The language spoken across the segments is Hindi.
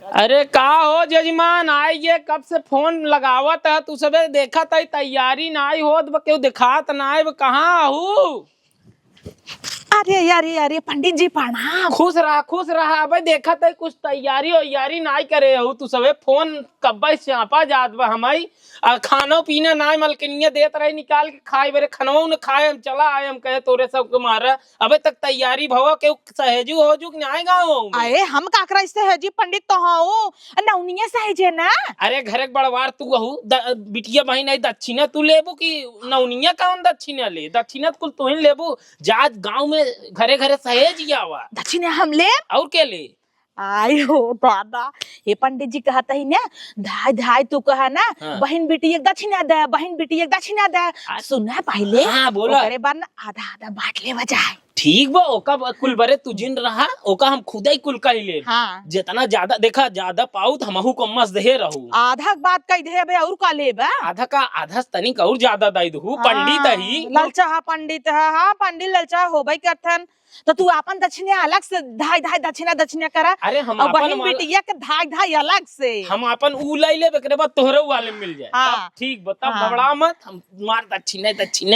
अरे का हो जजमान आई ये कब से फोन लगावत है तू सबे देखा था तैयारी ना आई हो क्यों दिखात ना आई कहाँ हूँ। अरे पंडित जी प्रणाम। खुश रहा भाई देखा था कुछ तैयारी वैयारी ना करे हो तू सबे फोन कब चापा जात बा हमारी खाना पीना ना मलकिनिया देत रही निकाल के खाए बेरे खनवा न खाए हम चला आए हम कहे तोरे सबके मारा अबे तक तैयारी भवा के सहेजू हो जू ना गाँव अरे हम काकरा इससे है जी पंडित तो हूँ नौनिया सहेजे ना। अरे घरे बड़वार तू हूँ बिटिया बहन आई दक्षिणा तू लेबू की नौनिया कौन दक्षिणा ले दक्षिणा कुल तू ही लेबू जा गाँव में घरे घरे सहेज आवा दक्षिणा हम ले और के ले आई हो दादा ये पंडित जी कहता ही ना धाय धाय तू कहा ना। हाँ। बहन बेटी एक दक्षिणा दे बहन बेटी एक दक्षिणा दे सुना पहले। हाँ बोला अरे बार ना आधा आधा बांट ले बजाए ठीक बा ओका कुल बरे तू जिन रहा ओका हम खुद ही कुल का ही ले हाँ। जितना ज्यादा देखा ज्यादा पाऊ तो हमहू को मस्त दे रहू आधा बात कह दे बे और का ले बा आधा का आधा तनिक और ज्यादा दई दू पंडित ही ललचा हा पंडित है हाँ पंडित ललचा हो भाई करथन तो तू अपन दक्षिणा अलग से धाय धाय दक्षिणा करा। अरे हम और बहन बेटिया के धाय धाय अलग से हम अपन ऊ लै ले एकरे बाद तोहरे वाले मिल जाए हाँ। ठीक बता हाँ। घबरा मत हम मार दक्षिणा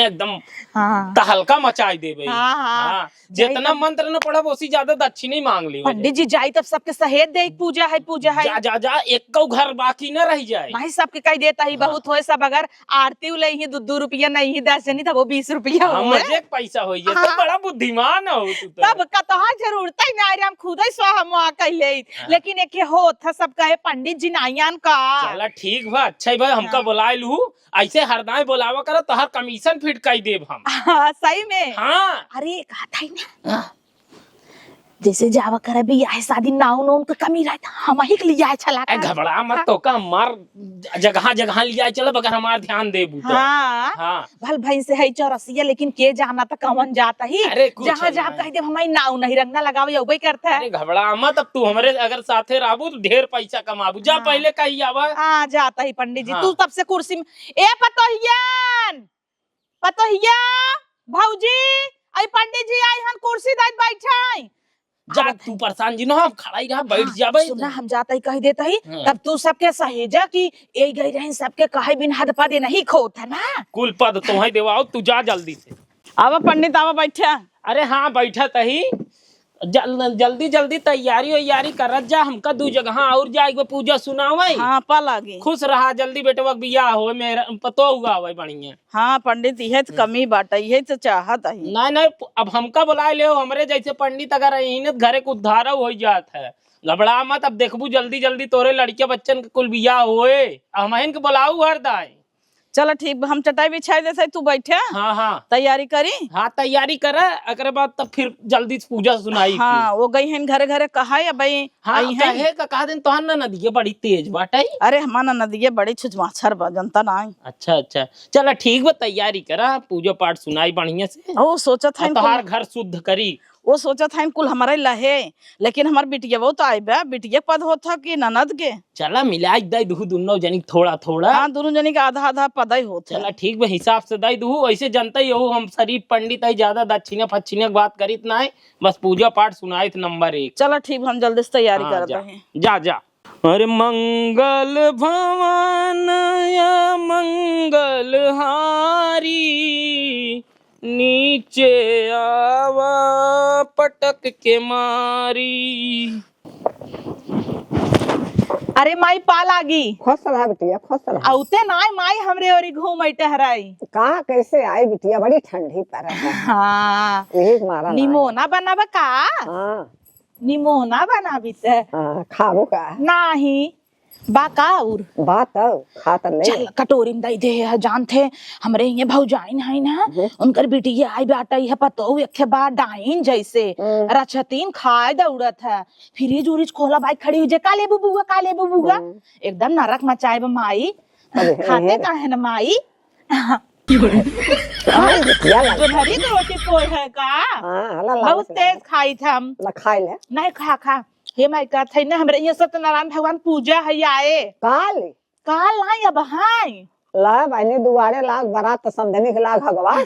एकदम हाँ। तहलका मचाई देबे। हाँ, हाँ। हाँ। जितना मंत्र न पढ़ब उसी ज्यादा दक्षिणा ही मांग ली पंडित जी जाई तब सबके सहेज दे पूजा है जा जा जा एक घर बाकी न रह जाए नहीं सबके कह देता ही बहुत होए सब अगर आरती उले ही 2 रुपया नहीं 10 जनी तब वो 20 रुपया हम होए मजे पैसा हो ये हाँ। तो बड़ा बुद्धिमान हो तू तो तब कतहा जरूरत ही ना हम खुद ही स्वाहा मुआ कहले लेकिन एक हो था सब कहे पंडित जी नाइयान का चला ठीक बा अच्छा ही भाई हमका बुलाए लू ऐसे हरदाई बुलावा करो तो हर कमीशन फिट कर देब हम। सही में हाँ। अरे कहा था ना जैसे जावा करे भी यह शादी नाव नोम का कमी रहता हम ही के लिए चला घबरा मत तो का मार जगह जगह लिया चलो अगर हमार ध्यान देबू तो। हाँ। हाँ। भल भाई से है चौरसिया लेकिन के जाना तो कौन जाता ही जहाँ जहाँ कह दे हमारी नाव नहीं रंगना लगावे उबे करता है। अरे घबरा मत अब तू हमारे अगर साथे रहबू तो ढेर पैसा कमाबू जा पहले कही आवा। हाँ जाता ही पंडित जी। हाँ। तू तब से कुर्सी में ए पतोहिया भौजी आई पंडित जी आई हम कुर्सी दाई बैठाई जा तू परेशान जी ना हम खड़ा ही रहा बैठ जाबे सुना हम जाता ही कह देता ही हाँ। तब तू सबके सहेजा की ए गई रहे सबके कहे बिन हद पदे नहीं खोत है ना कुल पद तुम्हें देवाओ तू जा जल्दी से। आवा पंडित आवा बैठा। अरे हाँ बैठा तही जल्दी जल्दी तैयारी वैयारी करत जा हमका 2 जगह और जाए पूजा सुनावे। हाँ पलागी खुश रहा जल्दी बेटवा बियाह हो मेरा पतो हुआ भाई बढ़िया। हाँ पंडित यह तो कमी बाटा यही तो चाहत है नहीं अब हमका बुलाए ले हमरे जैसे पंडित अगर इन्हें घरे को उद्धार हो जात है घबरा मत अब देखबू जल्दी जल्दी तोरे लड़के बच्चन के कुल बियाह होए हम के बुलाऊ हर दाए। चलो ठीक हम चटाई बिछाई देते तू बैठे। हाँ हाँ तैयारी करी। हाँ तैयारी करे अगर बाद तब फिर जल्दी से पूजा सुनाई। हाँ वो गई है घरे घरे कहा है भाई। हाँ कहे का कहा दिन तोहर ना नदी बड़ी तेज बाटे। अरे हमारा नदी बड़ी छुचमाछर जनता ना। अच्छा चला ठीक बा तैयारी करा पूजा पाठ सुनाई बढ़िया से। ओ सोचा था तोहार घर शुद्ध करी वो सोचा था कुल हमारे लहे लेकिन हमार बिटिया वो तो आए बिटिया पद होता कि ननद के। चला मिला दई दू दोनों जनी थोड़ा थोड़ा। हाँ दोनों जनी का आधा आधा पद ही होता। चला ठीक बा हिसाब से दई दू ऐसे जनता ही हो हम शरीफ पंडित है ज्यादा दक्षिणा फक्षिणा बात करीत ना है बस पूजा पाठ सुनाई नंबर 1। चलो ठीक हम जल्दी से तैयारी करते हैं। जा अरे मंगल भवन या मंगल हारी नीचे आवा पटक के मारी। अरे माई पाल आगी खोसल है बिटिया खोसल है। औते ना माई हमरे ओरी घूम टहराई कहाँ कैसे आई बिटिया बड़ी ठंडी पर है। हाँ एक मारा निमोना बनाबा का। हाँ निमोना बनाबी ते खाबो का नहीं बाकाउर बात खाता नहीं। चल कटोरी में दई दे है जानते हमरे ये भौजाइन है ना उनकर बिटिया आई बेटा यह पतो एक बार डाइन जैसे रछतीन खाए दौड़त है फ्रिज उरिज खोला भाई खड़ी हुई जे काले बुबुआ एकदम नरक मचाए माई खाते का है ना माई। भरी रोटी पोई है का बहुत तेज खाई था हम खाई ले नहीं खा हे माई का थे ना हमरे ये सत्यनारायण भगवान पूजा है आए काल लाई अब हाय ला बहने दुआरे लाग बारात समझने के लाग भगवान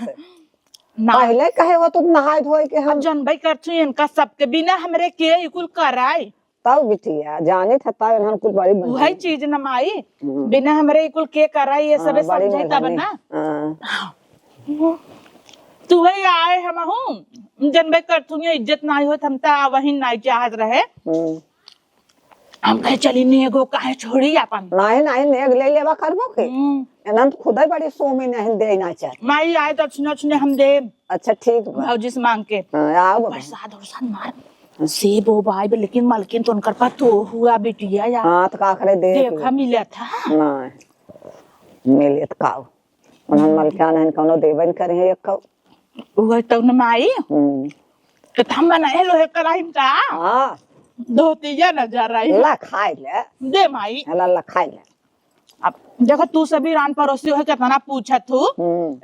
पहले कहे वो तुम नहाए धोए के हम जनबई करछु इनका सबके बिना हमरे के कुल कराई तब बिटिया जाने था तब इन्हन कुछ बड़ी वही चीज न माई, बिना हमरे कुल के करा ये सब बड़ी समझे तब मेहरबानी। ना। हाँ। तू ही आए हम हूँ जनबे कर तू इज्जत ना हो हम ता वही ना चाहत रहे। हम कहे चली नहीं एगो काहे छोड़ी अपन। नहीं नहीं नेग ले लेवा करबो के इन्हन खुद ही बड़ी सोमी नहीं दे ना चाहे। माई आए तो छुने हम दे। अच्छा ठीक बा। भौजी से मांग के आओ बाबा। प्रसाद उरसाद मार सेब ओ भाई लेकिन मालकिन तो उनकर पास तो हुआ बिटिया यार। हाँ तो का करे देखा मिला था नहीं मिले तो काओ उन्हन मलकान हन कोनो देवन करे है एक काओ वो तो न माई तो हम बनाए लोहे कराई का हाँ धोतिया नजर आई ला खाए ले दे माई। ला खाए ले। अब देखो तू सभी रान पड़ोसी हो कितना पूछा तू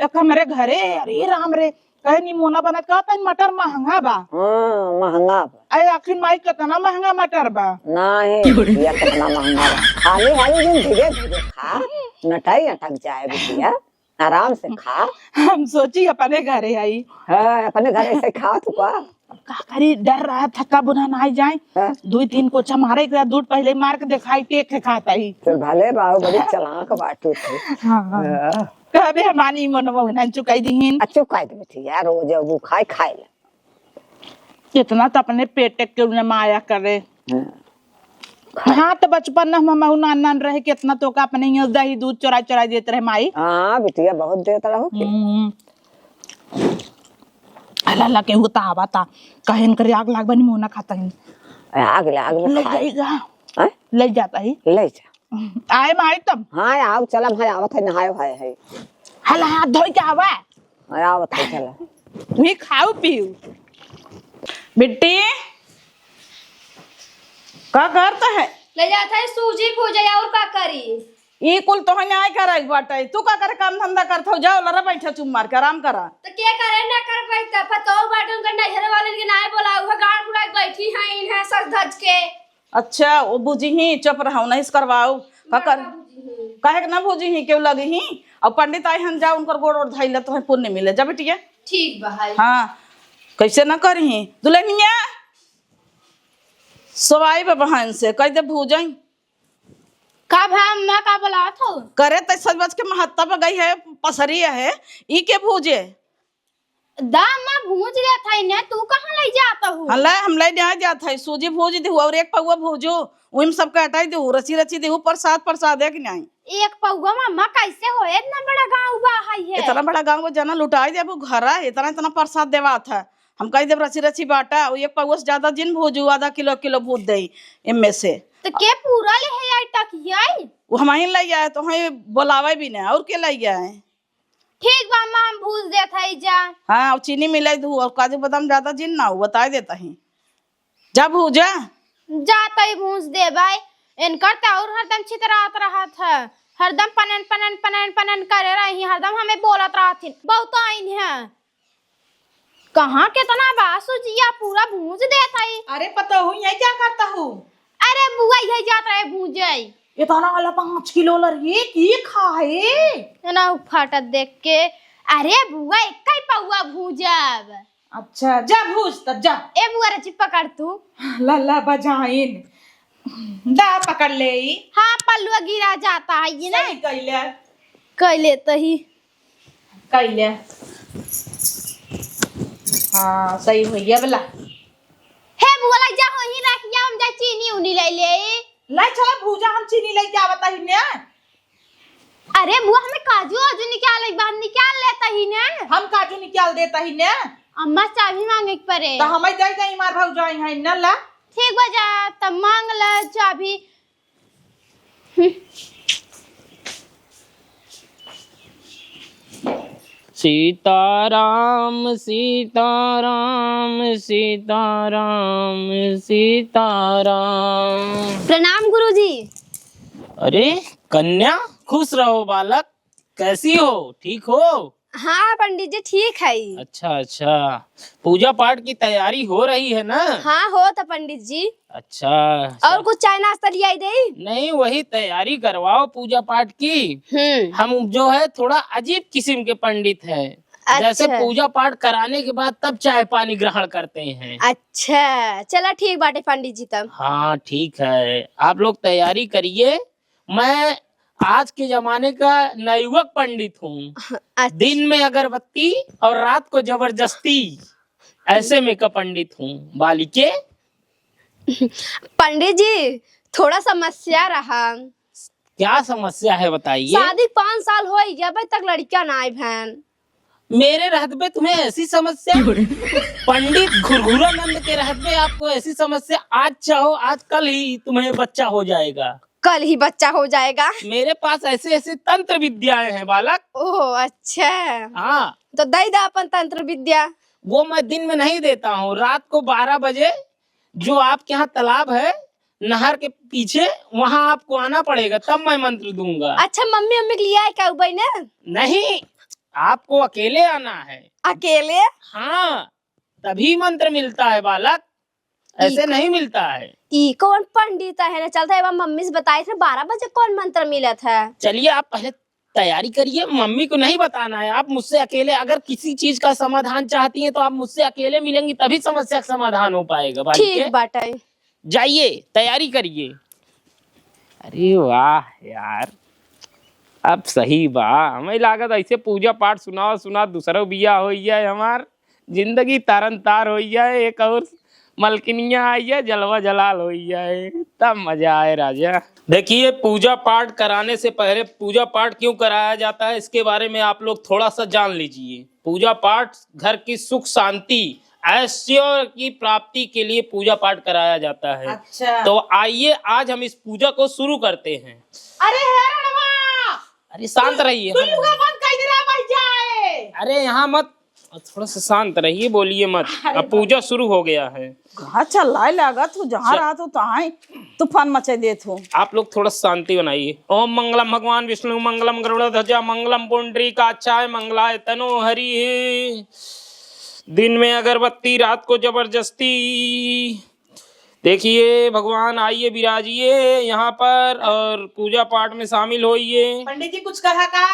एक मेरे घरे अरे राम रे कहे निमोना बना कहता मटर महंगा बा। हाँ महंगा बा। अरे आखिर माई कितना महंगा मटर बा। नहीं ये कितना महंगा बा। खाली हाली दिन धीरे धीरे खा नटाई अटक जाए बिटिया आराम से खा। हम सोची अपने घरे आई हाँ अपने घर से खा तू का करी डर रहा थका बुना ना जाए। दो तीन को मारे दूध पहले मार के दिखाई टेक के खाता ही तो भले बाबू बड़ी चलाक बाटू थे। हाँ कबे हमारी मनवा ना चुकाई दीन अच्छो खाए दे बिटिया रोज वो खाए ले इतना तो अपने पेट के उन्हें माया करे। हाँ तो बचपन में हम नान रहे कितना तो का अपने यहाँ दही दूध चोरा चोरा देते रहे माई। हाँ बिटिया बहुत देता रहो अल्लाह के वो तावा था कहन करे आग लाग बनी मुंह खाता है आग में ले खाए। जाएगा ले जाता ही ले जा आए माई तब हाँ आओ चला भाई आवत है नहायो है हला हाथ धो के आवा आवत है चला तुम्हें खाओ पियो बिट्टी का करता है ले जाता है सूजी भूजा और का करी ये कुल तो न्याय करे बाटे तू का करे काम धंधा करत हो जाओ लरा बैठा चुम मार के आराम करा तो क्या करे ना कर बैठता पतो बाटन का नहर वाले के नाय बोला हुआ गाड़ गुड़ा बैठी है इन्हें सज धज के। अच्छा वो बुझी ही चुप रहो नहीं करवाओ का कर कहे के ना बुझी ही क्यों लगी ही और पंडित आए हन जाओ उनकर गोड़ और धाइले तो पुण्य मिले जा बेटिया। ठीक भाई हाँ कैसे ना करही दुल्हनिया सवाई बहन से कह दे भूजाई का भाई मैं का बोला था करे तो सच बच के महत्ता पर गई है पसरी है ई के भूजे दाम मैं भूज रहा था इन्हें तू कहाँ ले जाता हूँ हम ले जाता है सूजी भूज दे और एक पौवा भूजो वही सबके हटाई दे रची रची दे प्रसाद है कि नहीं एक पौवा मामा कैसे हो इतना बड़ा गाँव बा है इतना बड़ा गाँव जना लुटाई दे घर इतना इतना प्रसाद देवा था हम कही देव रची रची बाटा एक पौवा से ज्यादा जिन भूजू आधा किलो भूज दे इनमें से तो के पूरा ले है तक यही वो हम ही लाई आए तो हम बोलावे भी नहीं और के लाई आए। ठीक बा मां हम भूज देत है जा। हाँ और चीनी मिलाई दू और काजू बादाम ज्यादा जिन ना हो बता देता है जा भूजा जाता ही भूज दे भाई इनकर तो और हरदम चितरात रहा था हरदम पनन करे रही हरदम हमें बोलत रहा थी बहुत आइन है कहाँ कितना बासु जिया पूरा भूज देता है। अरे पता हूँ ये क्या करता हूँ अरे बुआ यही जाता है भूजे इतना वाला 5 किलो लरिए की खाए ना फाटत देख के अरे बुआ एक ही पौवा भूजब। अच्छा जा भूज तब जा ए बुआ रची पकड़ तू लल्ला बजाइन दा पकड़ ले हाँ पल्लुआ गिरा जाता है ये ना कैले कैले हाँ सही भैया बोला हे बुआ लग जा वहीं रख जा हम जा चीनी उनी ले लाई चला भूजा हम चीनी लेके आवता ही ने। अरे बुआ हमें काजू आजू निकाल लेता ही ने हम काजू निकाल देता ही ने अम्मा चाबी मांगे के परे तो हमें जाई जाई मार भाग जाई है न ला ठीक बजा तब मांग ले चाबी। सीताराम सीताराम सीताराम सीताराम। प्रणाम गुरुजी। अरे कन्या खुश रहो बालक कैसी हो ठीक हो। हाँ पंडित जी ठीक है। अच्छा पूजा पाठ की तैयारी हो रही है ना। हाँ हो तो पंडित जी। अच्छा और कुछ चाय नाश्ता लिया दे नहीं वही तैयारी करवाओ पूजा पाठ की। हम जो है थोड़ा अजीब किस्म के पंडित है। जैसे अच्छा। पूजा पाठ कराने के बाद तब चाय पानी ग्रहण करते हैं। अच्छा चला ठीक बाटे पंडित जी तब। हाँ ठीक है, आप लोग तैयारी करिए। मैं आज के जमाने का नवयुवक पंडित हूँ। अच्छा। दिन में अगरबत्ती और रात को जबरदस्ती, ऐसे मेकअप पंडित हूँ बालिके। पंडित जी थोड़ा समस्या रहा। क्या समस्या है बताइए। शादी 5 साल हो गया अभी तक लड़का ना आई बहन। मेरे रहत में तुम्हें ऐसी समस्या? पंडित घुरघुरानंद के रहत में आपको ऐसी समस्या? आज चाहो आज कल ही तुम्हें बच्चा हो जाएगा। कल ही बच्चा हो जाएगा? मेरे पास ऐसे ऐसे तंत्र विद्याएं हैं बालक। ओह अच्छा। हाँ तो दई दा अपन तंत्र विद्या। वो मैं दिन में नहीं देता हूँ, रात को 12 बजे जो आपके यहाँ तालाब है नहर के पीछे, वहाँ आपको आना पड़ेगा, तब मैं मंत्र दूंगा। अच्छा मम्मी मम्मी के लिए आए क्या उबई ने? नहीं, आपको अकेले आना है। अकेले? हाँ, तभी मंत्र मिलता है बालक, ऐसे नहीं मिलता है। ई कौन पंडित है ना? चलता है मम्मी से बताए थे 12 बजे कौन मंत्र मिला था। चलिए आप पहले तैयारी करिए, मम्मी को नहीं बताना है। आप मुझसे अकेले अगर किसी चीज का समाधान चाहती हैं तो आप मुझसे अकेले मिलेंगी, तभी समस्या का समाधान हो पाएगा। ठीक बात है, जाइए तैयारी करिए। अरे वाह यार, अब सही बा। हमें लागत ऐसे पूजा पाठ सुना दूसरा बिया हो जाए, हमार जिंदगी तारन तार हो जाए, एक और मलकिनिया आई है, जलवा जलाल हो जाए, तब मजा आए राजा। देखिए, पूजा पाठ कराने से पहले पूजा पाठ क्यों कराया जाता है इसके बारे में आप लोग थोड़ा सा जान लीजिए। पूजा पाठ घर की सुख शांति ऐश्वर्य की प्राप्ति के लिए पूजा पाठ कराया जाता है। अच्छा। तो आइए आज हम इस पूजा को शुरू करते हैं। अरे शांत रहिए। अरे यहाँ मत, थोड़ा सा शांत रहिए, बोलिए मत। अब पूजा शुरू हो गया है। अच्छा लाई लगा तू जहाँ रहा तो तहाँ तूफान मचा दे तू। आप लोग थोड़ा शांति बनाइए। ओम मंगलम भगवान विष्णु मंगलम गरुड़ध्वजा मंगलम पुंडरीकाक्षाय मंगलाय तनो हरि। दिन में अगरबत्ती, रात को जबरदस्ती। देखिए भगवान आइए विराजिए यहाँ पर और पूजा पाठ में शामिल होइए। पंडित जी कुछ कहा का?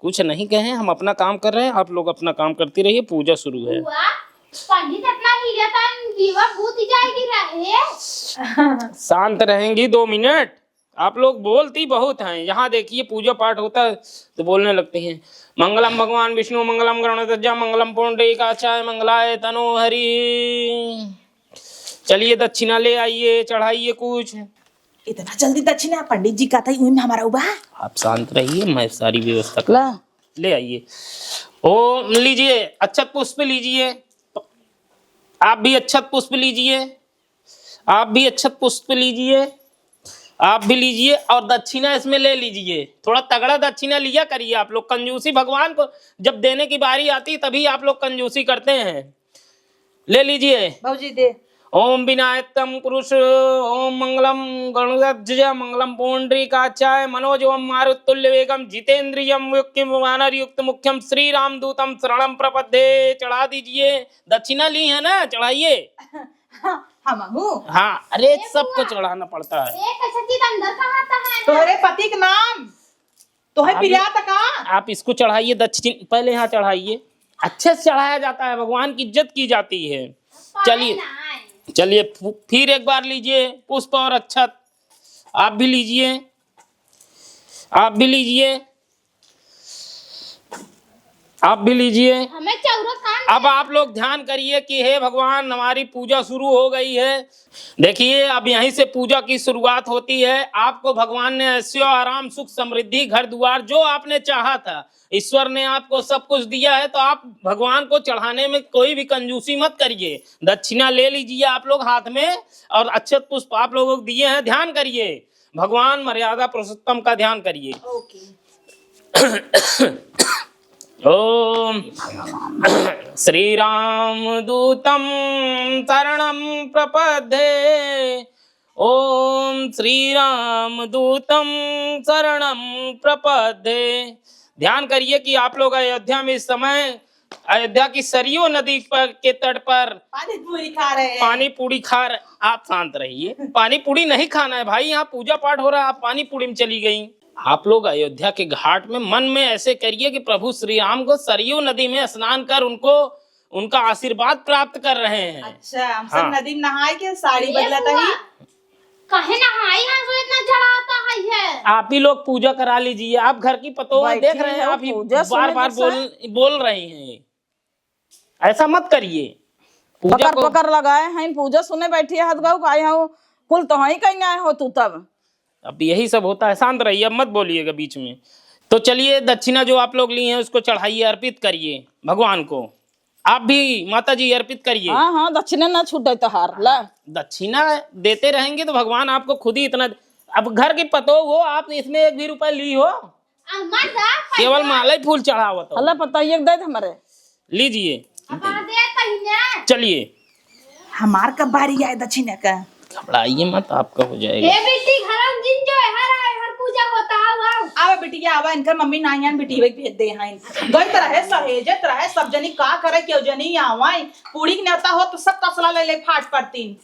कुछ नहीं कहे, हम अपना काम कर रहे हैं, आप लोग अपना काम करते रहिए, पूजा शुरू है। पंडित अपना लीला भूत जाएगी रहे। शांत रहेंगी 2 मिनट। आप लोग बोलती बहुत हैं। यहाँ देखिए पूजा पाठ होता है तो बोलने लगते हैं। मंगलम भगवान विष्णु मंगलम गरुड़ध्वजा मंगलम पुंडरीकाक्षाय मंगलाय तनो हरि। चलिए दक्षिणा ले आइए, चढ़ाइए कुछ। इतना जल्दी दक्षिणा? पंडित जी का था में हमारा हुआ। आप शांत रहिए, मैं सारी व्यवस्था कर ले आइए। ओ लीजिए, अक्षत पुष्प लीजिए। आप भी अक्षत पुष्प लीजिए, आप भी अक्षत पुष्प लीजिए, आप भी लीजिए और दक्षिणा इसमें ले लीजिए। थोड़ा तगड़ा दक्षिणा लिया करिए आप लोग। कंजूसी भगवान को जब देने की बारी आती तभी आप लोग कंजूसी करते हैं। ले लीजिए। बाबूजी दे। ओम विनायकम पुरुष ओम मंगलम गरुड़ध्वजा मंगलम पुंडरीकाक्षाय मनोजवम मारुतुल्य वेगम जितेंद्रियम युक्त मुख्यम श्री राम दूतम शरणम प्रपद्ये। चढ़ा दीजिए। दक्षिणा ली है ना, चढ़ाइए। हाँ, अरे सबको चढ़ाना पड़ता है। तोहरे पति का नाम तोहे पिला तक। आप इसको चढ़ाइए दक्षिण, पहले यहाँ चढ़ाइए। अच्छे से चढ़ाया जाता है, भगवान की इज्जत की जाती है। चलिए चलिए फिर एक बार लीजिए पुष्प और अक्षत। आप भी लीजिए, आप भी लीजिए, आप भी लीजिए। अब आप लोग ध्यान करिए कि हे भगवान हमारी पूजा शुरू हो गई है। देखिए अब यहीं से पूजा की शुरुआत होती है। आपको भगवान ने ऐश्वर्य आराम सुख समृद्धि घर द्वार जो आपने चाहा था, ईश्वर ने आपको सब कुछ दिया है। तो आप भगवान को चढ़ाने में कोई भी कंजूसी मत करिए। दक्षिणा ले लीजिए आप लोग हाथ में और अक्षत पुष्प आप लोगों को दिए हैं, ध्यान करिए। भगवान मर्यादा पुरुषोत्तम का ध्यान करिए। ओम श्री राम दूतम शरणम प्रपद्ये। ओम श्री राम दूतम शरणम प्रपद्ये। ध्यान करिए कि आप लोग अयोध्या में इस समय अयोध्या की सरयू नदी पर के तट पर पानी पूरी खा रहे हैं। पानी पूरी खा रहे। आप शांत रहिए, पानी पूरी नहीं खाना है भाई, यहाँ पूजा पाठ हो रहा है, आप पानी पूरी में चली गई। आप लोग अयोध्या के घाट में मन में ऐसे करिए कि प्रभु श्री राम को सरयू नदी में स्नान कर उनको उनका आशीर्वाद प्राप्त कर रहे हैं। अच्छा हम सब हाँ। नदी में नहाए के साड़ी बदलता ही कहे नहाई है तो इतना जड़ाता है आप ही लोग पूजा करा लीजिए। आप घर की पतो बैठी देख रहे हैं, है, आप ही पूजा बार बार सुने बोल रही हैं। ऐसा मत करिए। पूजा पकड़ को पकड़ लगाए हैं पूजा सुने बैठी है हद गाँव का आए हो कुल तो ही कहीं आए हो तू तब अब यही सब होता है। शांत रहिए, अब मत बोलिएगा बीच में। तो चलिए दक्षिणा जो आप लोग ली हैं उसको चढ़ाइए, अर्पित करिए भगवान को। आप भी माता जी अर्पित करिए। हाँ हाँ दक्षिणा ना छूटे तो हार ला दक्षिणा देते रहेंगे तो भगवान आपको खुद ही इतना। अब घर की पतो हो, आप इसमें 1 भी रुपए ली हो, केवल माला ही फूल चढ़ावा तो। अल्लाह पता ये दे हमारे लीजिए, चलिए। हमार कब बारी आए दक्षिणा का घबराइए मत, आपका हो जाएगा। ए बेटी घर दिन जो है हर पूजा होता है। आवे बिटिया आवा इनकर मम्मी नाहियान बिटी वे भेज दे हैं गई तरह सहेजत रहे सब जनी का करे क्यों जनी आवाई पूरी के नेता हो तो सब तसला ले ले फाट पड़तीन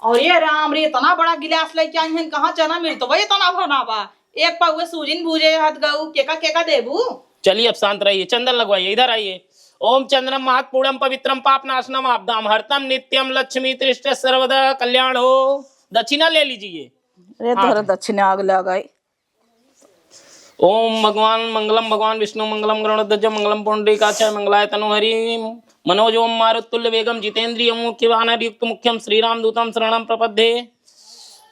और ये राम रे इतना बड़ा गिलास लेके आई हैं कहां चना मिल तो वही इतना भनावा एक पावे सूजिन बूझे हाथ गऊ केका देबू। चलिए अब शांत रहिए, चंदन लगवाइए, इधर आइए। ओम चंद्रम महत्पूर्णम पवित्रम पापनाशनम आपदाम हरतम नित्यम लक्ष्मी तृष्ट सर्वदा कल्याण हो। दक्षिणा ले लीजिए। अरे तोहरा दक्षिणा आग लगाई। ओम भगवान मंगलम भगवान विष्णु मंगलम गरुड़ध्वज मंगलम पुंडरीकाक्षाय मंगलाय तनुहरि मनोजोम मारुतुल्य वेगम जितेन्द्रिय मुख्यवानर युक्त मुख्यम श्रीराम दूतम शरणम प्रपद्ये।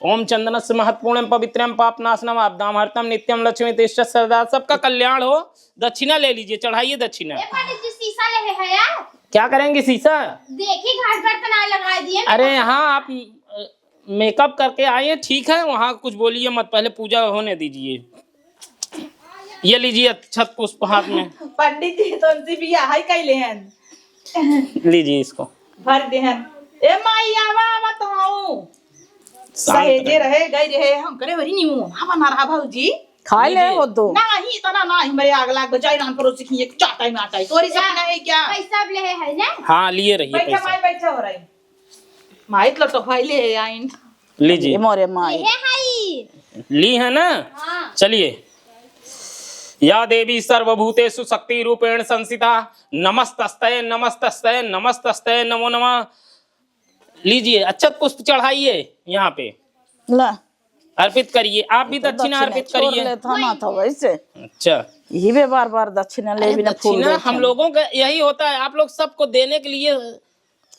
ओम चंदनस्य महत्पूर्णम पवित्रम पापनाशनम आपदाम हरतम नित्यम लक्ष्मी तिष्ठ सदा सबका कल्याण हो। दक्षिणा ले लीजिए, चढ़ाइए दक्षिणा। शीशा ले है यार, क्या करेंगे शीशा? देखिए घाट बर्तन आए लगा दिए। अरे यहाँ आप मेकअप करके आए हैं, ठीक है, वहाँ कुछ बोलिए मत, पहले पूजा होने दीजिए। ये लीजिए अक्षत पुष्प हाथ में। पंडित जी तो उनसे भी हाय कैले हैं लीजिए इसको भर देहन। ए माई आवा आवा तो आऊं सहेजे रहे गई रहे हम करे वरी नीमू हम ना रहा भौजी खाई ले हो तो नहीं इतना ना ही मेरे आग लाग बचाई रान परोस की एक चाटा में आटा तोरी सब नहीं क्या पैसा ले है ना। हाँ लिए रहिए बैठा पैसा। माई बैठा हो रही माई तो खाई ले आइन लीजिए मोरे माई ये हाई ली है ना। हाँ। चलिए। या देवी सर्वभूतेषु शक्ति रूपेण संस्थिता नमस्तस्ते नमस्तस्ते नमस्तस्ते नमो नमः। लीजिए अक्षत पुष्प चढ़ाइए यहाँ पे, ला अर्पित करिए। आप भी दक्षिणा अर्पित करिए। था तो वैसे अच्छा यही वे बार बार दक्षिणा ले बिना फूल दक्षिणा हम लोगों का यही होता है, आप लोग सबको देने के लिए।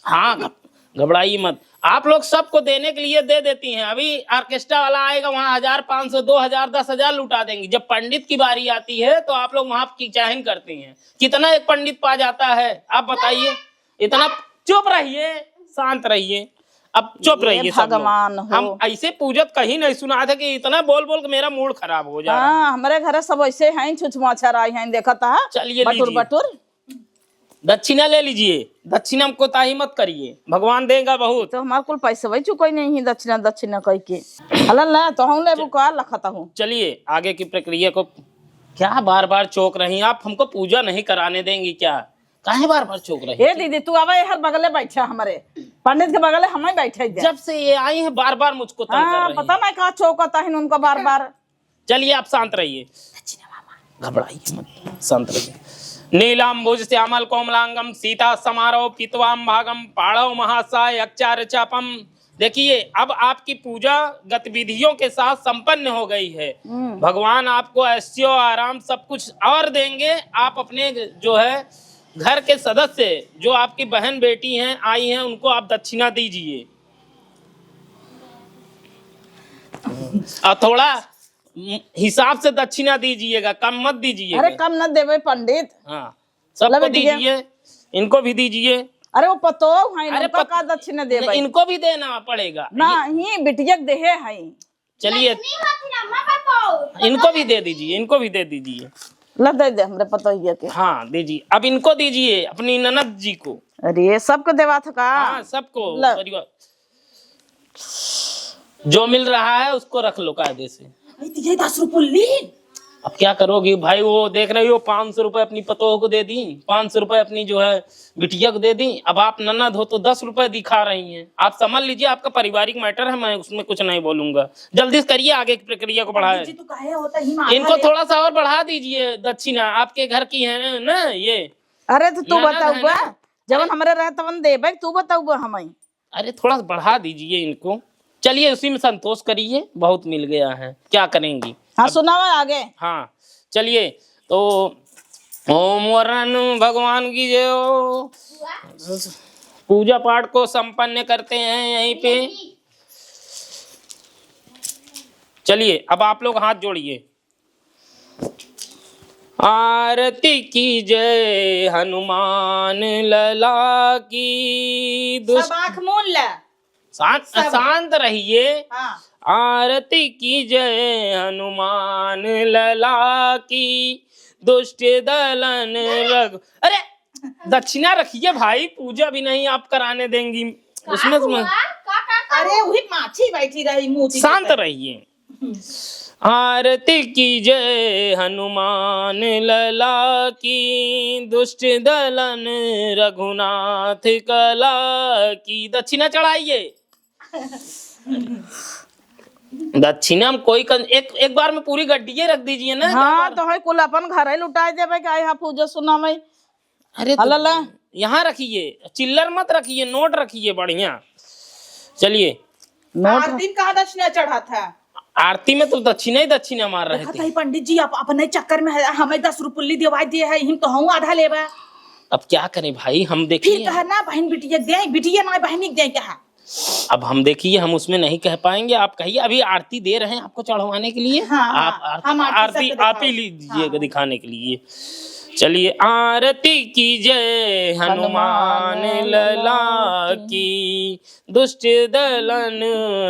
हाँ घबराइए मत, आप लोग सबको देने के लिए दे देती हैं। अभी ऑर्केस्ट्रा वाला आएगा, वहाँ 1500 2000 10,000 लुटा देंगी। जब पंडित की बारी आती है तो आप लोग वहाँ की चाहन करती हैं। कितना एक पंडित पा जाता है आप बताइए? इतना। चुप रहिए, शांत रहिए, अब चुप रहिए सब लोग। भगवान हो। हम ऐसे पूजत कहीं नहीं सुना था कि इतना बोल बोल के मेरा मूड खराब हो जा रहा है। हाँ हमारे घर सब ऐसे हैं छुछमाछर आई हैं देखा था। चलिए बटुर लीजिए। बटुर दक्षिणा ले लीजिए। दक्षिणा को ताही मत करिए, भगवान देगा बहुत। तो हमारे कुल पैसे वही चुकाई नहीं है दक्षिणा दक्षिणा कह के अल्लाह तो हम ले बुका लखता हूँ। चलिए आगे की प्रक्रिया को। क्या बार बार चौक रही आप? हमको पूजा नहीं कराने देंगी क्या? काहे बार बार चौक रही? ए दीदी तू आवा हर बगले बैठा हमारे पंडित के बगले हमें बैठे जब से ये आई है बार बार मुझको तंग कर रही पता नहीं कहा चौकता है उनका बार बार। चलिए आप शांत रहिए, घबराइए मत, शांत रहिए। नीलाम्बुज श्यामल कोमलांगम सीता समारोह पीतवाम भागम पाड़व महासाय अक्षार चापम। देखिए अब आपकी पूजा गतिविधियों के साथ संपन्न हो गई है। भगवान आपको ऐश्वर्य आराम सब कुछ और देंगे। आप अपने जो है घर के सदस्य जो आपकी बहन बेटी हैं आई हैं उनको आप दक्षिणा दीजिए। और थोड़ा हिसाब से दक्षिणा दीजिएगा, कम मत दीजिएगा। अरे कम न देवे पंडित। हाँ सबको लगे दिया। दीजिए, इनको भी दीजिए। अरे वो पतो है अरे उनका का दक्षिणा दे भाई इनको भी देना पड़ेगा ना ही बिटिया देहे है। चलिए इनको भी दे दीजिए, इनको भी दे दीजिए। ला दे दे हमरे पतो ही के। हाँ दीजिए, अब इनको दीजिए अपनी ननद जी को। अरे सबको देवा था का। हाँ सबको परिवार जो मिल रहा है उसको रख लो कायदे से। ये 10 रुपये ली अब क्या करोगी भाई? वो देख रही हो 500 रुपए अपनी पतोह को दे दी, 500 रुपए अपनी जो है बिटिया को दे दी। अब आप ननद हो तो 10 रुपए दिखा रही हैं। आप समझ लीजिए, आपका पारिवारिक मैटर है, मैं उसमें कुछ नहीं बोलूंगा। जल्दी से करिए, आगे की प्रक्रिया को बढ़ाए। जी, तू काहे होता ही मारा इनको ले। थोड़ा सा और बढ़ा दीजिए दक्षिणा, आपके घर की है ना ये। अरे तो तू ननद बताऊ है बा, ना? जवन हमरे रहे तवन देबे, तू बताऊ बा हमें। अरे थोड़ा सा बढ़ा दीजिए इनको। चलिए उसी में संतोष करिए, बहुत मिल गया है, क्या करेंगी। हाँ सुनावा आगे। हाँ चलिए, तो ओम वरण भगवान की जय हो। पूजा पाठ को संपन्न करते हैं यहीं पे। चलिए अब आप लोग हाथ जोड़िए। आरती की जय हनुमान लला की। सब आँख मूंद ले। शांत रहिए। हाँ। आरती की जय हनुमान लला की, दुष्ट दलन रघु। अरे दक्षिणा रखिए भाई, पूजा भी नहीं आप कराने देंगी उसमें। अरे वही माछी बैठी रही मुँह। शांत रहिए। आरती की जय हनुमान लला की, दुष्ट दलन रघुनाथ कला की। दक्षिणा चढ़ाइए। दक्षिणा में कोई एक बार में पूरी गड्डिये रख दीजिए ना। हाँ तो है कुल अपन घर लुटाए देवे का यहाँ पूजा सुना में। अरे तो यहाँ रखिए, चिल्लर मत रखिए, नोट रखिए बढ़िया। चलिए। आरती में कहाँ दक्षिणा चढ़ा था? आरती में तो दक्षिणा ही दक्षिणा मार रहे थे। पंडित जी आप अपने चक्कर में हमें 10 रुपये दिवाई दिए है, हम तो हम आधा लेवा। अब क्या करें भाई, हम देखिए। फिर कहा ना बहन बिटिया दे, बिटिया ना बहनी दे कहा। अब हम देखिए, हम उसमें नहीं कह पाएंगे। आप कहिए, अभी आरती दे रहे हैं आपको चढ़वाने के लिए। हाँ, आप हम आरती आप ही लीजिएगा दिखाने के लिए। चलिए। आरती की जय हनुमान लला की, दुष्ट दलन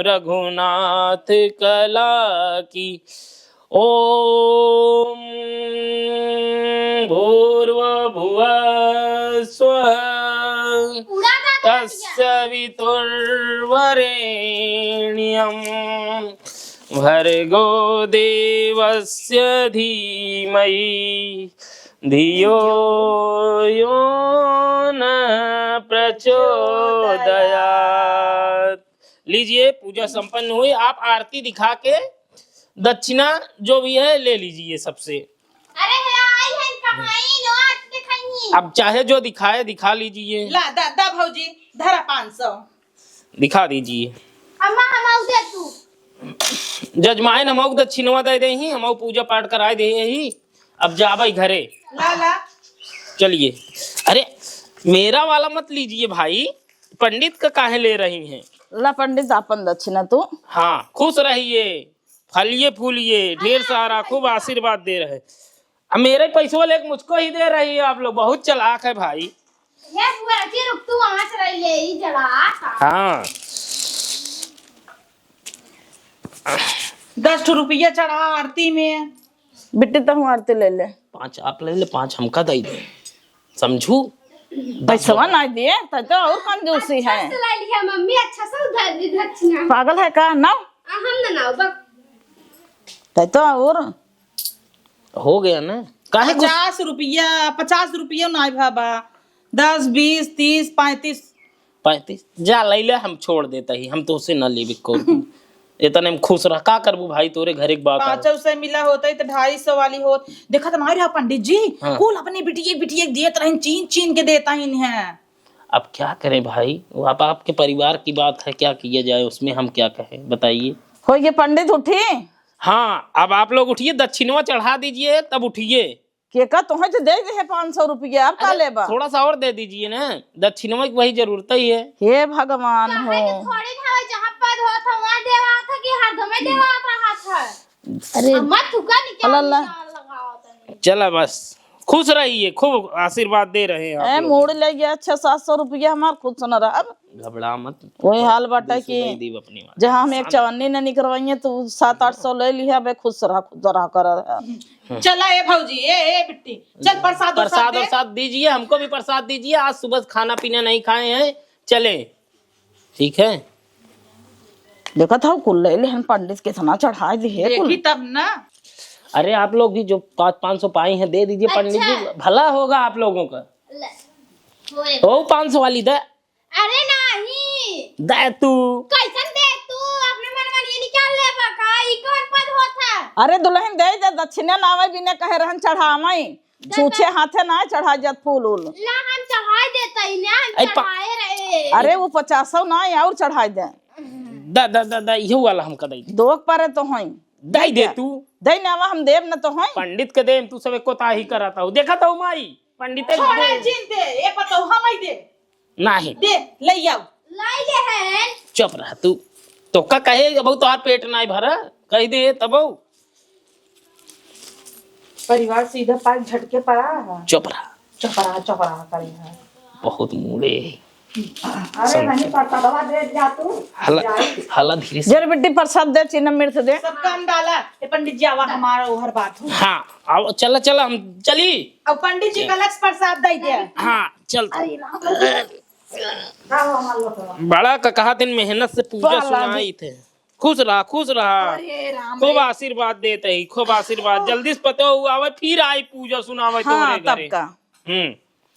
रघुनाथ कला की। ओम भूर्भुवः स्वः तस्य वितुर्वरेण्यं भर्गो देवस्य धीमहि धियो यो न प्रचोदयात्। लीजिए, पूजा संपन्न हुई। आप आरती दिखा के दक्षिणा जो भी है ले लीजिए सबसे। अब चाहे जो दिखाए दिखा लीजिए। ला दा भौजी धरा 500 दिखा दीजिए। अम्मा हम दे तू जजमाइन हम दक्षिणवा दे दे ही, हम पूजा पाठ कराए दे ही। अब जाबई घरे। ला चलिए। अरे मेरा वाला मत लीजिए भाई, पंडित का काहे ले रही हैं? ला पंडित अपन दक्षिणा तू। हाँ खुश रहिए, फलिए फूलिए, ढेर सारा, खूब आशीर्वाद दे रहे। अब मेरे पैसों लेके मुझको ही दे रही है आप लोग, बहुत चालाक है भाई। ये बुआ जी रुक, तू वहां से रह ले ही जला। हाँ 10 रुपया चढ़ा आरती में। बिट्टी तो आरती ले ले। 5 आप ले ले, 5 हमका दे दे, समझू। पैसा ना दिए तो और कंजूसी है। अच्छा ला लिया मम्मी, अच्छा सा उधर दक्षिणा। पागल है का ना? हम ना बक तो और हो गया ना। काहे 50 रुपया ना बाबा। 10 20 30 35 35 जा ले ले, हम छोड़ देता ही, हम तो उसे न लेबे को। इतने में खुश रह, का करबू भाई, तोरे घर एक बात 500 से मिला होता तो 250 वाली होत। देखा तो नहीं रहा पंडित जी। हाँ। कुल अपनी बिटिया दिए तो चीन चीन के देता ही नहीं है। अब क्या करें भाई, वो आप आपके परिवार की बात है, क्या किया जाए उसमें, हम क्या कहें बताइए। हो ये पंडित उठी। हाँ अब आप लोग उठिए, दक्षिणवा चढ़ा दीजिए तब उठिए। के का तुम्हें तो दे दे 500 रुपया, अब का लेबा? थोड़ा सा और दे दीजिए ना, दक्षिणवा की वही जरूरत ही है। हे भगवान हो। थोड़ी था जहां पद हो था वहां देवा था कि हर में देवा रहा था। अरे अम्मा तू का निकाल अल्लाह। लगाओ तने। चला बस, खुश रहिए, खूब आशीर्वाद दे रहे हैं आप ए लोग। मोड़ ले गया 600-700 रुपया हमार खुद सुन रहा। अब घबरा मत, वही हाल बाटा दे कि दी अपनी बात। जहाँ हम एक चवन्नी न निकलवाइए तो 700-800 ले लिया। बे खुश रहा कर। चला ए भौजी, ए बिट्टी चल प्रसाद और दीजिए, हमको भी प्रसाद दीजिए। आज सुबह खाना पीना नहीं खाए हैं, चले। ठीक है। देखा था कुल ले हम पंडित के तना चढ़ा दिए कुल। तब ना अरे आप लोग भी जो 500 पाई हैं दे दीजिए पंडित जी, भला होगा आप लोगों का। ओ 500 वाली दे। अरे नहीं दे तू। कैसन दे तू अपने मन में ये निकाल ले बका ई कौन पद होता। अरे दुल्हन दे दे दक्षिणा नावे बिना कहे रहन चढ़ावई छूछे हाथे ना चढ़ा जत फूल उल ला हम चढ़ा देता ही ना हम चढ़ाए रहे। अरे वो 50 ना और चढ़ा दे दा दा दा दा ये वाला हमका दे दो पर तो हई दे दे तू। दे नावा हम देव न तो हई पंडित के देम तू सब को ताही कराता हूँ देखा था माई पंडित दे ए पतो हम दे नहीं दे ले आओ लाई ले हैं चुप रह तू तो का कहे बहु तोहार पेट नहीं भरा कह दे तब परिवार सीधा पाक झटके पड़ा है चुप रहा चपरा करी है बहुत मूड़े अरे नहीं पड़ता दवा दे जा तू हला धीरे से जर बेटी प्रसाद दे चिन्ह मिर्च दे सब काम डाला ये पंडित जी आवा हमारा हर बात हो हाँ आओ चला चला हम चली अब पंडित जी का लक्ष्य प्रसाद दे दे हाँ चल बड़ा का कहा दिन मेहनत से पूजा सुनाई थे खुश रहा खूब आशीर्वाद देते ही खूब आशीर्वाद जल्दी से पता हुआ आवे फिर आई पूजा सुनावे हाँ, तोरे घरे तब का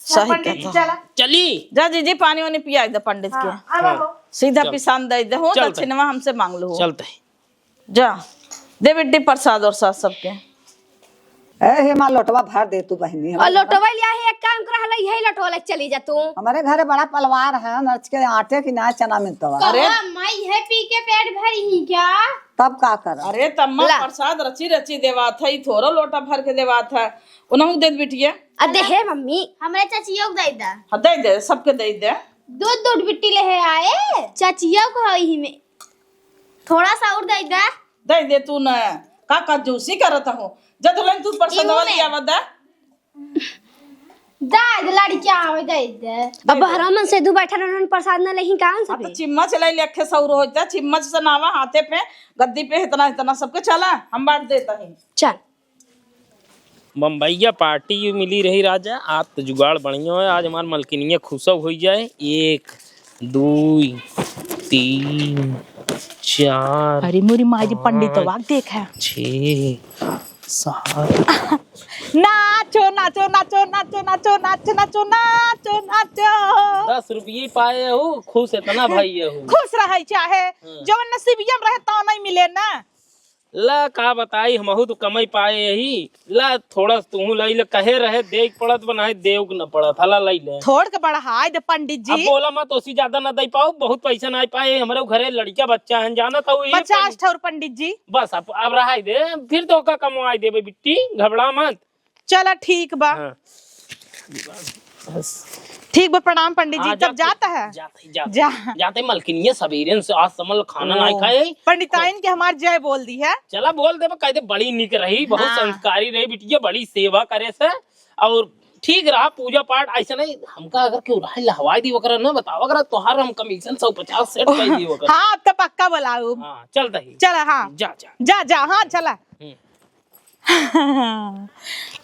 सही पंडित जी चला चली जा जी पानी वानी पिया दे पंडित के सीधा पिसान दे दे हो दक्षिणवा हमसे मांग लो चलते जा दे बेटी प्रसाद और साथ सबके हे माँ लोटवा भर दे तू बहनी। और लोटवा लिया है एक काम कर हला यही लोटवा ले चली जा तू। हमारे घरे बड़ा पलवार है नर्च के आटे की ना चना मिलता है। अरे माई है पी के पेट भरी ही क्या तब का कर अरे तम्मा प्रसाद रची रची देवा था ही थोड़ा लोटा भर के देवा था उन्होंने दे बिटिया अदे है मम्मी हमारे चाचियों को दे दा हाँ दे दे सबके दे दे दूध बिट्टी ले है आए चाचियों को ही में थोड़ा सा और दे दे तू न का जूसी करता हूँ जब तू प्रसाद लिया बदा दाद लड़कियां आवे दे अब हरामन से दू बैठा रहन प्रसाद न लेही कान सब तो चिम्मच लाई लेखे सौर होता चिम्मच से नावा हाथे पे गद्दी पे इतना इतना सबके चला हम बांट देता ही चल बम्बईया पार्टी मिली रही राजा आज तो जुगाड़ बढ़िया है आज हमार मलकिनिया खुशब हो जाए 1 2 3 4 अरे मोरी माँ जी पंडित वाक देखा 6 7 नाचो नाचो नाचो नाचो नाचो नाचो नाचो नाचो नाचो 10 रुपये पाए हो खुश इतना भाई हो खुश रहे चाहे जो नसीबियम रहे तो नहीं मिले ना ला का बताई हमहू तो कमाई पाए यही ला थोड़ा तू लई ले कहे रहे देख पड़त बनाए देव न पड़त हला लई ले थोड़ के बड़ा हाय दे पंडित जी अब बोला मत ओसी ज्यादा न दे पाओ बहुत पैसा ना पाए हमारे घरे लड़का बच्चा है जाना था 50 ठौर पंडित जी बस अब रहा दे फिर तो का कमाई देबे बिट्टी घबरा मत चला ठीक बा बस ठीक बा प्रणाम पंडित जी तब जाता है जाते मलकिनिया सवेरे से आज समल खाना नहीं खाए पंडिताइन के हमार जय बोल दी है चला बोल दे कहते बड़ी निक रही बहुत संस्कारी रही बिटिया बड़ी सेवा करे से और ठीक रहा पूजा पाठ ऐसा नहीं हमका अगर क्यों रहा हवाई दी वगैरह ना बताओ अगर तोहार हम कमीशन 150 सेट कर दी वगैरह हाँ अब तो पक्का बुलाऊ हाँ चलता ही चला हाँ जा हाँ चला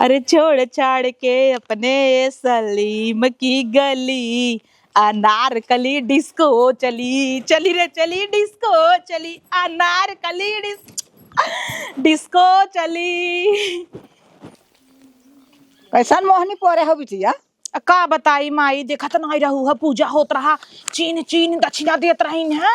अरे छोड़ छाड़ के अपने सलीम की गली अनारकली डिस्को चली चली रे चली डिस्को चली अनारकली डिस्को चली कैसा मोहनी पोरे हो बिटिया का बताई माई देखत नहीं रहू है पूजा होत रहा चीन चीन दक्षिणा देत रहीन है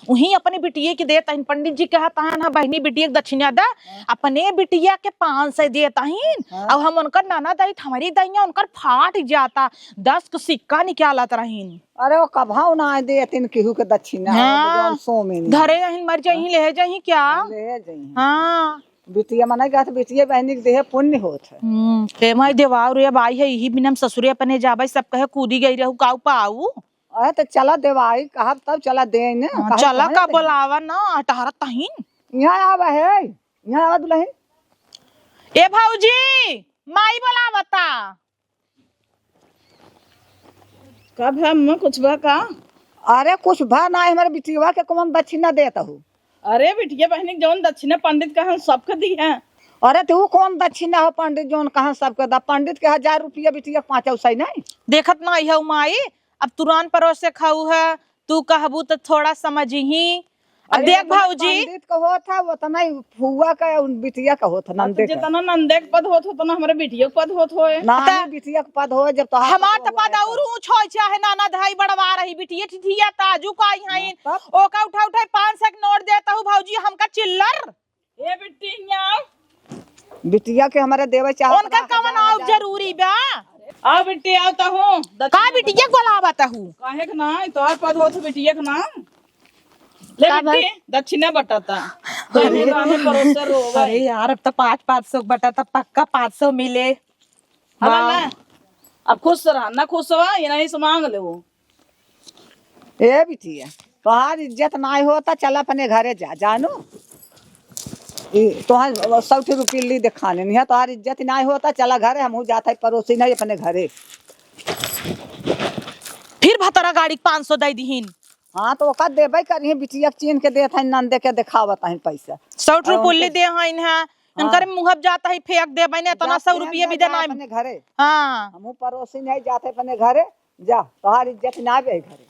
वही अपने बिटिया के देत हन पंडित जी कहता है ना बहनी बिटिया के दक्षिणा दा अपने बिटिया के 500 देत हन अब हम उनकर नाना दाई हमारी दाइया उनकर फाट जाता 10 का सिक्का निकालत रहीन अरे वो कभाव ना दे तीन केहू के दक्षिणा सो में धरे रहीन मर जाही ले जाही क्या ले जाही हाँ बिटिया मना गया तो बिटिया बहनी के देह पुण्य होत है ते मैं देवाव रे बाई है यही बिनम ससुरे अपने जाबे सब कहे कूदी गई रहू काऊ पाऊ अरे तो चला देवाई कहा तब चला दे ने चला का बोलावा ना अटारत तहीन यहाँ आवा है यहाँ आवा दुल्हन ए भौजी माई बोलावता कब हम कुछ बा का अरे कुछ भा ना हमारे बिटिया के कौन दक्षिणा देता हूँ अरे बिटिया बहनी जौन दक्षिणा पंडित कहा सबके दी है अरे तू कौन दक्षिणा हो पंडित जौन कहा सबके दा पंडित के 1000 रुपया बिटिया 5 सही नहीं देखत ना है माई अब तुरंत परोस से खाऊ है तू कहबू तो थोड़ा समझही अब देख भाऊजी पंडित का होता है वो तो नहीं फुआ का बिटिया का होता नंदे का जितना नंदे के पद होत हो तना हमरे बिटिया के पद होत होए ना बिटिया का पद हो जब तो हमार त पद और ऊंच होय चाहे नाना धाई बड़वा रही बिटिया ठिठिया ताजू का आई ओका उठा उठा 500 के नोट देता हूं भाऊजी हमका चिल्लर ए बिटिया बिटिया के हमारे देवे चाहे उनका कवन आव जरूरी बा आ बिटिया आवता हूं का बिटिया गोलावत हूं काहे के ना तोहर पद होत बिटिया के नाम ले बिट्टी दक्षिणा बटाता गाने गाने परोसर हो अरे यार अब तो 500 बटा तो पक्का 500 मिले ना अब खुश रहा ना खुश हुआ ये नहीं से मांग ले वो ए बिटिया तोहार इज्जत ना होता चल अपने घरे जा जानो तोहार 100 रुपये दिखाने नहीं है तोहार इज्जत ना होता चला घरे हम जाता पड़ोसी नहीं अपने घरे फिर भतरा गाड़ी 500 दे दीहिन हाँ तो ओका देबे करिए बिटिया चीन के देत है नंदे के दिखावत है पैसा 100 रुपये दे हइन है इनकर मुहब जाता है फेंक दे बने तो ना 100 रुपये भी देना अपने घरे हां हम पड़ोसी नहीं जाते अपने घरे जा तोहार इज्जत ना बे घरे